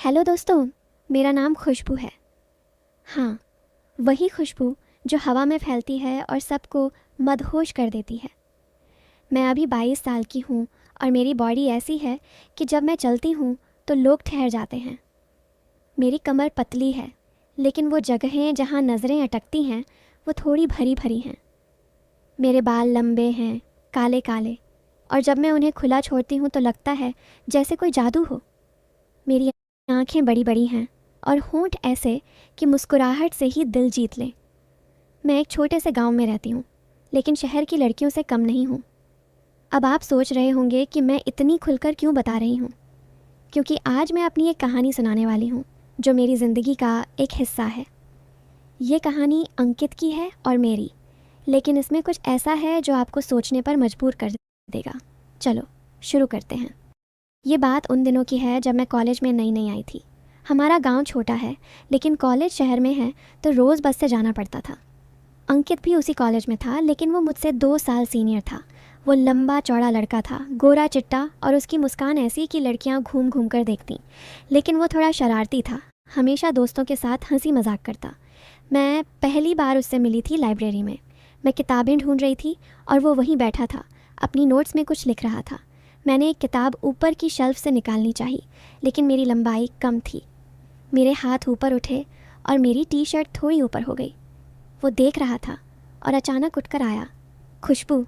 Hello दोस्तों, मेरा नाम खुशबू है। हाँ, वही खुशबू जो हवा में फैलती है और सबको मदहोश कर देती है। मैं अभी 22 साल की हूँ और मेरी बॉडी ऐसी है कि जब मैं चलती हूँ तो लोग ठहर जाते हैं। मेरी कमर पतली है, लेकिन वो जगहें जहाँ नज़रें अटकती हैं वो थोड़ी भरी भरी हैं। मेरे बाल लंबे हैं, काले काले, और जब मैं उन्हें खुला छोड़ती हूँ तो लगता है जैसे कोई जादू हो। मेरी आंखें बड़ी बड़ी हैं और होंठ ऐसे कि मुस्कुराहट से ही दिल जीत लें। मैं एक छोटे से गांव में रहती हूँ, लेकिन शहर की लड़कियों से कम नहीं हूँ। अब आप सोच रहे होंगे कि मैं इतनी खुलकर क्यों बता रही हूँ, क्योंकि आज मैं अपनी एक कहानी सुनाने वाली हूँ जो मेरी ज़िंदगी का एक हिस्सा है। ये कहानी अंकित की है और मेरी, लेकिन इसमें कुछ ऐसा है जो आपको सोचने पर मजबूर कर देगा। चलो शुरू करते हैं। ये बात उन दिनों की है जब मैं कॉलेज में नई नई आई थी। हमारा गांव छोटा है, लेकिन कॉलेज शहर में है तो रोज़ बस से जाना पड़ता था। अंकित भी उसी कॉलेज में था, लेकिन वो मुझसे 2 साल सीनियर था। वो लंबा चौड़ा लड़का था, गोरा चिट्टा, और उसकी मुस्कान ऐसी कि लड़कियां घूम घूम कर देखतीं। लेकिन वो थोड़ा शरारती था, हमेशा दोस्तों के साथ हंसी मजाक करता। मैं पहली बार उससे मिली थी लाइब्रेरी में। मैं किताबें ढूंढ रही थी और वो वहीं बैठा था, अपनी नोट्स में कुछ लिख रहा था। मैंने एक किताब ऊपर की शेल्फ से निकालनी चाहिए, लेकिन मेरी लंबाई कम थी। मेरे हाथ ऊपर उठे और मेरी टी शर्ट थोड़ी ऊपर हो गई। वो देख रहा था और अचानक उठकर आया। खुशबू,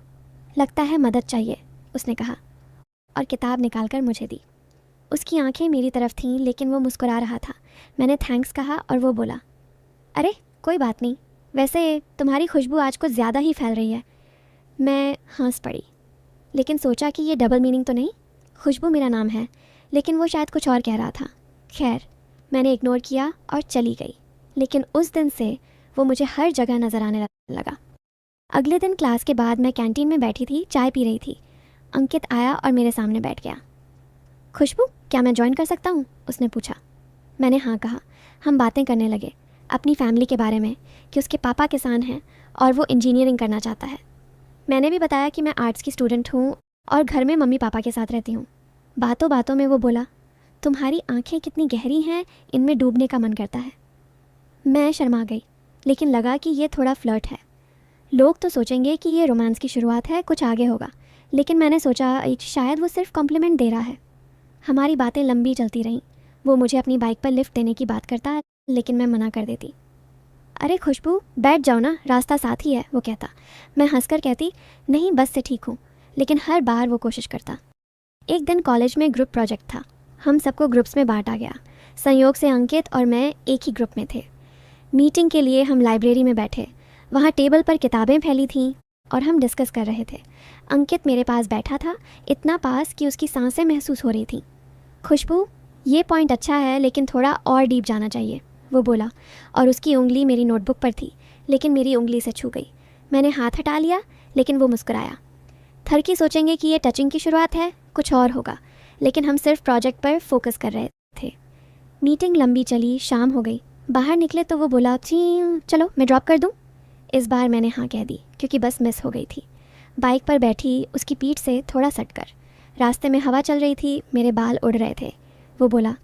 लगता है मदद चाहिए, उसने कहा, और किताब निकालकर मुझे दी। उसकी आंखें मेरी तरफ थीं, लेकिन वो मुस्कुरा रहा था। मैंने थैंक्स कहा और वो बोला, अरे कोई बात नहीं, वैसे तुम्हारी खुशबू आज कुछ ज़्यादा ही फैल रही है। मैं हंस पड़ी, लेकिन सोचा कि ये डबल मीनिंग तो नहीं। खुशबू मेरा नाम है, लेकिन वो शायद कुछ और कह रहा था। खैर, मैंने इग्नोर किया और चली गई। लेकिन उस दिन से वो मुझे हर जगह नज़र आने लगा। अगले दिन क्लास के बाद मैं कैंटीन में बैठी थी, चाय पी रही थी। अंकित आया और मेरे सामने बैठ गया। खुशबू, क्या मैं ज्वाइन कर सकता हूँ, उसने पूछा। मैंने हाँ कहा। हम बातें करने लगे अपनी फैमिली के बारे में, कि उसके पापा किसान हैं और वो इंजीनियरिंग करना चाहता है। मैंने भी बताया कि मैं आर्ट्स की स्टूडेंट हूँ और घर में मम्मी पापा के साथ रहती हूँ। बातों बातों में वो बोला, तुम्हारी आंखें कितनी गहरी हैं, इनमें डूबने का मन करता है। मैं शर्मा गई, लेकिन लगा कि ये थोड़ा फ्लर्ट है। लोग तो सोचेंगे कि ये रोमांस की शुरुआत है, कुछ आगे होगा। लेकिन मैंने सोचा शायद वो सिर्फ कॉम्प्लीमेंट दे रहा है। हमारी बातें लंबी चलती रहीं। वो मुझे अपनी बाइक पर लिफ्ट देने की बात करता, लेकिन मैं मना कर देती। अरे खुशबू, बैठ जाओ ना, रास्ता साथ ही है, वो कहता। मैं हंसकर कहती, नहीं बस से ठीक हूँ। लेकिन हर बार वो कोशिश करता। एक दिन कॉलेज में ग्रुप प्रोजेक्ट था। हम सबको ग्रुप्स में बांटा गया। संयोग से अंकित और मैं एक ही ग्रुप में थे। मीटिंग के लिए हम लाइब्रेरी में बैठे। वहाँ टेबल पर किताबें फैली थीं और हम डिस्कस कर रहे थे। अंकित मेरे पास बैठा था, इतना पास कि उसकी सांसें महसूस हो रही थीं। खुशबू, ये पॉइंट अच्छा है, लेकिन थोड़ा और डीप जाना चाहिए, वो बोला, और उसकी उंगली मेरी नोटबुक पर थी, लेकिन मेरी उंगली से छू गई। मैंने हाथ हटा लिया, लेकिन वो मुस्कुराया। थरकी सोचेंगे कि ये टचिंग की शुरुआत है, कुछ और होगा, लेकिन हम सिर्फ प्रोजेक्ट पर फोकस कर रहे थे। मीटिंग लंबी चली, शाम हो गई। बाहर निकले तो वो बोला, चलो मैं ड्रॉप कर दूँ। इस बार मैंने हाँ कह दी, क्योंकि बस मिस हो गई थी। बाइक पर बैठी उसकी पीठ से थोड़ा सटकर। रास्ते में हवा चल रही थी, मेरे बाल उड़ रहे थे। वो बोला,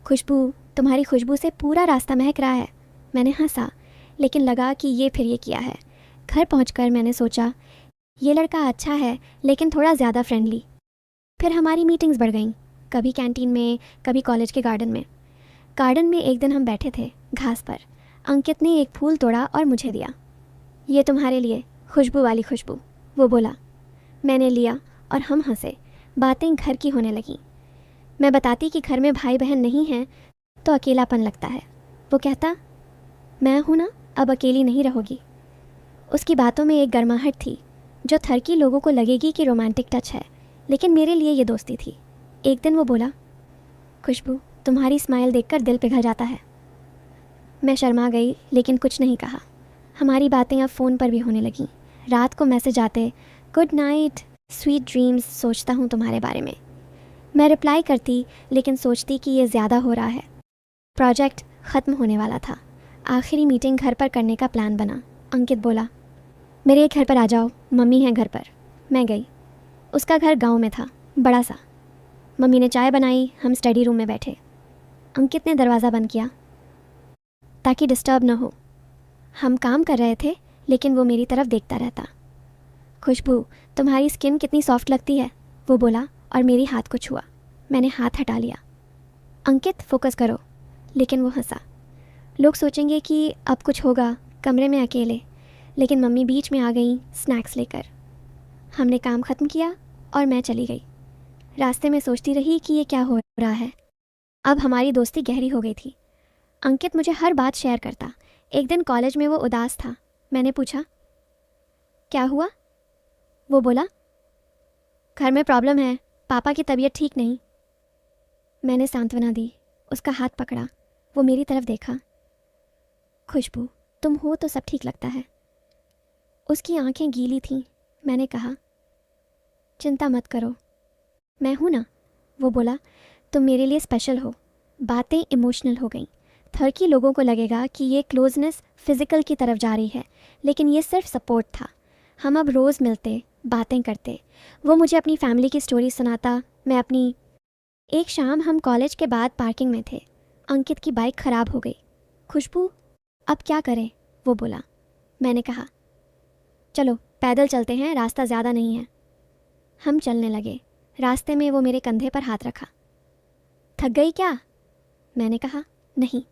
खुशबू, तुम्हारी खुशबू से पूरा रास्ता महक रहा है। मैंने हंसा, लेकिन लगा कि ये फिर ये किया है। घर पहुंचकर मैंने सोचा, ये लड़का अच्छा है, लेकिन थोड़ा ज़्यादा फ्रेंडली। फिर हमारी मीटिंग्स बढ़ गईं, कभी कैंटीन में, कभी कॉलेज के गार्डन में। गार्डन में एक दिन हम बैठे थे घास पर। अंकित ने एक फूल तोड़ा और मुझे दिया। ये तुम्हारे लिए, खुशबू वाली खुशबू, वो बोला। मैंने लिया और हम हंसे। बातें घर की होने लगीं। मैं बताती कि घर में भाई बहन नहीं हैं तो अकेलापन लगता है। वो कहता, मैं हूँ ना, अब अकेली नहीं रहोगी। उसकी बातों में एक गर्माहट थी जो थरकी लोगों को लगेगी कि रोमांटिक टच है, लेकिन मेरे लिए ये दोस्ती थी। एक दिन वो बोला, खुशबू, तुम्हारी स्माइल देखकर दिल पिघल जाता है। मैं शर्मा गई, लेकिन कुछ नहीं कहा। हमारी बातें अब फ़ोन पर भी होने लगीं। रात को मैसेज आते, गुड नाइट, स्वीट ड्रीम्स, सोचता हूँ तुम्हारे बारे में। मैं रिप्लाई करती, लेकिन सोचती कि ये ज़्यादा हो रहा है। प्रोजेक्ट ख़त्म होने वाला था। आखिरी मीटिंग घर पर करने का प्लान बना। अंकित बोला, मेरे घर पर आ जाओ, मम्मी है घर पर। मैं गई। उसका घर गांव में था, बड़ा सा। मम्मी ने चाय बनाई, हम स्टडी रूम में बैठे। अंकित ने दरवाज़ा बंद किया ताकि डिस्टर्ब न हो। हम काम कर रहे थे लेकिन वो मेरी तरफ देखता रहता। खुशबू, तुम्हारी स्किन कितनी सॉफ्ट लगती है, वो बोला और मेरी हाथ को छुआ। मैंने हाथ हटा लिया। अंकित, फोकस करो। लेकिन वो हंसा। लोग सोचेंगे कि अब कुछ होगा, कमरे में अकेले। लेकिन मम्मी बीच में आ गई स्नैक्स लेकर। हमने काम ख़त्म किया और मैं चली गई। रास्ते में सोचती रही कि ये क्या हो रहा है। अब हमारी दोस्ती गहरी हो गई थी। अंकित मुझे हर बात शेयर करता। एक दिन कॉलेज में वो उदास था। मैंने पूछा, क्या हुआ? वो बोला, घर में प्रॉब्लम है, पापा की तबीयत ठीक नहीं। मैंने सांत्वना दी, उसका हाथ पकड़ा। वो मेरी तरफ देखा। खुशबू, तुम हो तो सब ठीक लगता है। उसकी आंखें गीली थीं। मैंने कहा, चिंता मत करो, मैं हूं ना। वो बोला, तुम मेरे लिए स्पेशल हो। बातें इमोशनल हो गईं। थर्की लोगों को लगेगा कि ये क्लोजनेस फिजिकल की तरफ जा रही है, लेकिन ये सिर्फ सपोर्ट था। हम अब रोज़ मिलते, बातें करते। वो मुझे अपनी फैमिली की स्टोरी सुनाता, मैं अपनी। एक शाम हम कॉलेज के बाद पार्किंग में थे। अंकित की बाइक ख़राब हो गई। खुशबू, अब क्या करें? वो बोला। मैंने कहा, चलो पैदल चलते हैं, रास्ता ज़्यादा नहीं है। हम चलने लगे। रास्ते में वो मेरे कंधे पर हाथ रखा। थक गई क्या? मैंने कहा, नहीं।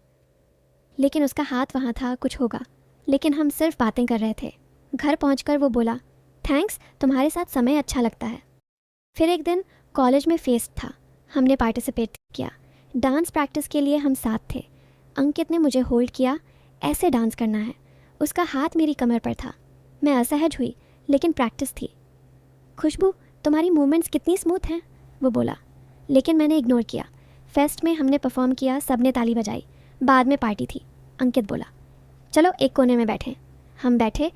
लेकिन उसका हाथ वहाँ था, कुछ होगा। लेकिन हम सिर्फ बातें कर रहे थे। घर पहुंचकर वो बोला, थैंक्स, तुम्हारे साथ समय अच्छा लगता है। फिर एक दिन कॉलेज में फेस्ट था। हमने पार्टिसिपेट किया। डांस प्रैक्टिस के लिए हम साथ थे। अंकित ने मुझे होल्ड किया, ऐसे डांस करना है। उसका हाथ मेरी कमर पर था। मैं असहज हुई, लेकिन प्रैक्टिस थी। खुशबू, तुम्हारी मूवमेंट्स कितनी स्मूथ हैं, वो बोला। लेकिन मैंने इग्नोर किया। फेस्ट में हमने परफॉर्म किया, सबने ताली बजाई। बाद में पार्टी थी। अंकित बोला, चलो एक कोने में बैठे। हम बैठे।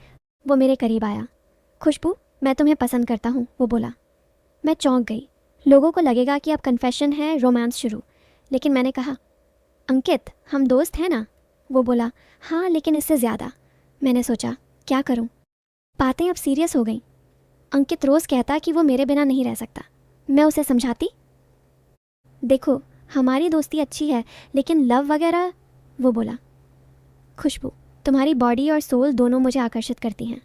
वो मेरे करीब आया। खुशबू, मैं तुम्हें पसंद करता हूँ, वो बोला। मैं चौंक गई। लोगों को लगेगा कि अब कन्फेशन है, रोमांस शुरू। लेकिन मैंने कहा, अंकित, हम दोस्त हैं ना? वो बोला, हाँ, लेकिन इससे ज़्यादा। मैंने सोचा, क्या करूँ? बातें अब सीरियस हो गईं। अंकित रोज़ कहता कि वो मेरे बिना नहीं रह सकता। मैं उसे समझाती, देखो हमारी दोस्ती अच्छी है, लेकिन लव वगैरह। वो बोला, खुशबू, तुम्हारी बॉडी और सोल दोनों मुझे आकर्षित करती हैं।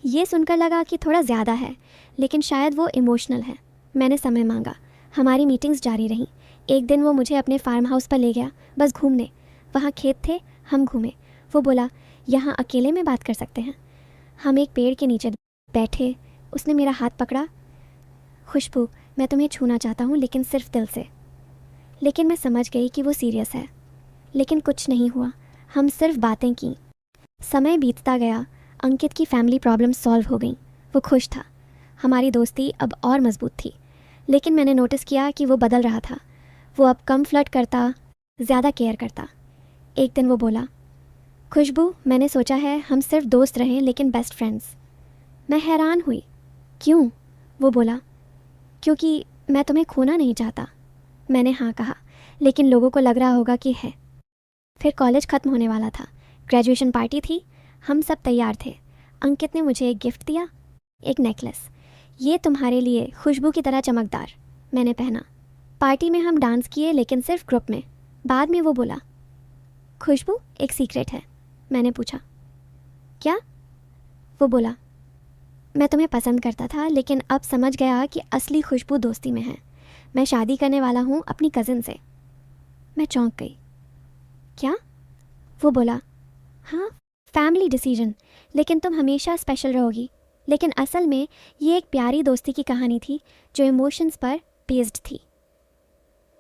ये सुनकर लगा कि थोड़ा ज़्यादा है, लेकिन शायद वो इमोशनल है। मैंने समय मांगा। हमारी मीटिंग्स जारी रहीं। एक दिन वो मुझे अपने फार्म हाउस पर ले गया, बस घूमने। वहाँ खेत थे, हम घूमे। वो बोला, यहाँ अकेले में बात कर सकते हैं। हम एक पेड़ के नीचे बैठे। उसने मेरा हाथ पकड़ा। खुशबू, मैं तुम्हें छूना चाहता हूँ, लेकिन सिर्फ दिल से। लेकिन मैं समझ गई कि वो सीरियस है। लेकिन कुछ नहीं हुआ। हम सिर्फ बातें की। समय बीतता गया। अंकित की फैमिली प्रॉब्लम सॉल्व हो गई। वो खुश था। हमारी दोस्ती अब और मजबूत थी। लेकिन मैंने नोटिस किया कि वो बदल रहा था। वो अब कम फ्लर्ट करता, ज़्यादा केयर करता। एक दिन वो बोला, खुशबू, मैंने सोचा है हम सिर्फ दोस्त रहें, लेकिन बेस्ट फ्रेंड्स। मैं हैरान हुई। क्यों? वो बोला, क्योंकि मैं तुम्हें खोना नहीं चाहता। मैंने हाँ कहा, लेकिन लोगों को लग रहा होगा कि है। फिर कॉलेज ख़त्म होने वाला था। ग्रेजुएशन पार्टी थी। हम सब तैयार थे। अंकित ने मुझे एक गिफ्ट दिया, एक नेकलेस। ये तुम्हारे लिए, खुशबू की तरह चमकदार। मैंने पहना। पार्टी में हम डांस किए, लेकिन सिर्फ ग्रुप में। बाद में वो बोला, खुशबू, एक सीक्रेट है। मैंने पूछा, क्या? वो बोला, मैं तुम्हें पसंद करता था, लेकिन अब समझ गया कि असली खुशबू दोस्ती में है। मैं शादी करने वाला हूँ अपनी कज़िन से। मैं चौंक गई। क्या? वो बोला, हाँ, फैमिली डिसीजन, लेकिन तुम हमेशा स्पेशल रहोगी। लेकिन असल में ये एक प्यारी दोस्ती की कहानी थी जो इमोशंस पर बेस्ड थी।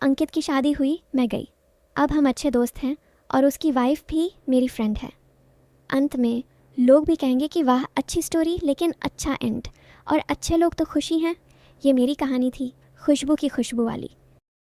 अंकित की शादी हुई, मैं गई। अब हम अच्छे दोस्त हैं और उसकी वाइफ भी मेरी फ्रेंड है। अंत में लोग भी कहेंगे कि वाह, अच्छी स्टोरी, लेकिन अच्छा एंड। और अच्छे लोग तो खुशी हैं। ये मेरी कहानी थी, खुशबू की खुशबू वाली।